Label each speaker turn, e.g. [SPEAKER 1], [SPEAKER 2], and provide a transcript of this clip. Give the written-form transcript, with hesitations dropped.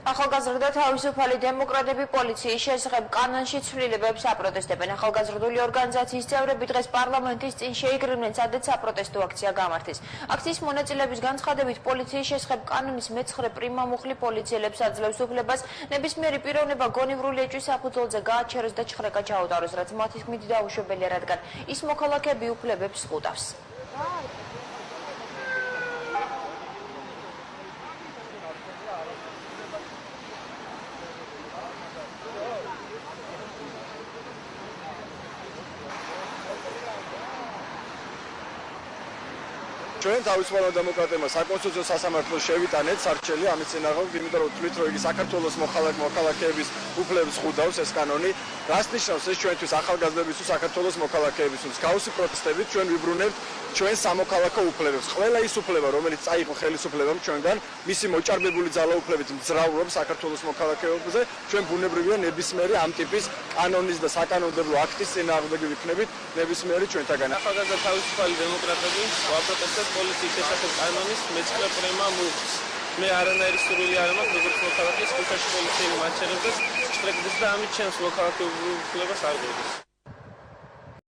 [SPEAKER 1] ახალგაზრდა თავისუფალი დემოკრატები პოლიციის შესახებ კანონში ცვლილებებს აპროტესტებენ. ახალგაზრდული ორგანიზაციის წევრები დღეს პარლამენტის წინ შეიგრინნენ, სადაც საპროტესტო აქცია გამართეს. აქციის მონაწილეების განცხადებით, პოლიციის შესახებ კანონის მე-9 პრიმა მუხლი პოლიციელებს აძლევს უფლებას ნებისმიერი პიროვნება გონივრული ეჭვის საფუძველზე გააჩეროს და ჩხრეკა ჩაუტაროს, რაც მათი თქმით დაუშვებელია, რადგან ის მოქალაქეები უფლებებს ყუდავს.
[SPEAKER 2] ჩვენ თავისუფალ დემოკრატებმა საკონსტიტუციო სასამართლოს შევიტანეთ სარჩელი ამის წინააღმდეგ, იმიტომ რომ თვლით, რომ იგი საქართველოს მოქალაქეების უფლებს ყუდავს ეს კანონი. რას ნიშნავს ეს ჩვენთვის ახალგაზრდებისთვის, საქართველოს მოქალაქეებისთვის? მსგავსი პროტესტებით ჩვენ ვიბრუნებთ ჩვენ სამოქალაქო უფლებებს. ყველა ის უფლება, რომელიც წაიღო ხელისუფლებამ ჩვენგან, მისი მოჭარბებული ძალაუფლებით მძრავრობს საქართველოს მოქალაქეობაზე, ჩვენ ბუნებრივია ნებისმიერი ამ ტიპის კანონის და საკანონმდებლო აქტის წინააღმდეგ ვიქნებით ნებისმიერი ჩვენთაგან.
[SPEAKER 3] ახალგაზრდა თავისუფალი დემოკრატები ვაპროტესტებთ პოლიციის შესახებ კანონის მე-9 პრიმა მუხლს. მე არანაირი სურვილი არ მაქვს, როგორც მოქალაქეს, ხუთაში პოლიციელი მაჩერებს, შტრეკებს და ამით ჩემს მოქალაქეობის უფლებას არ გვეძებს.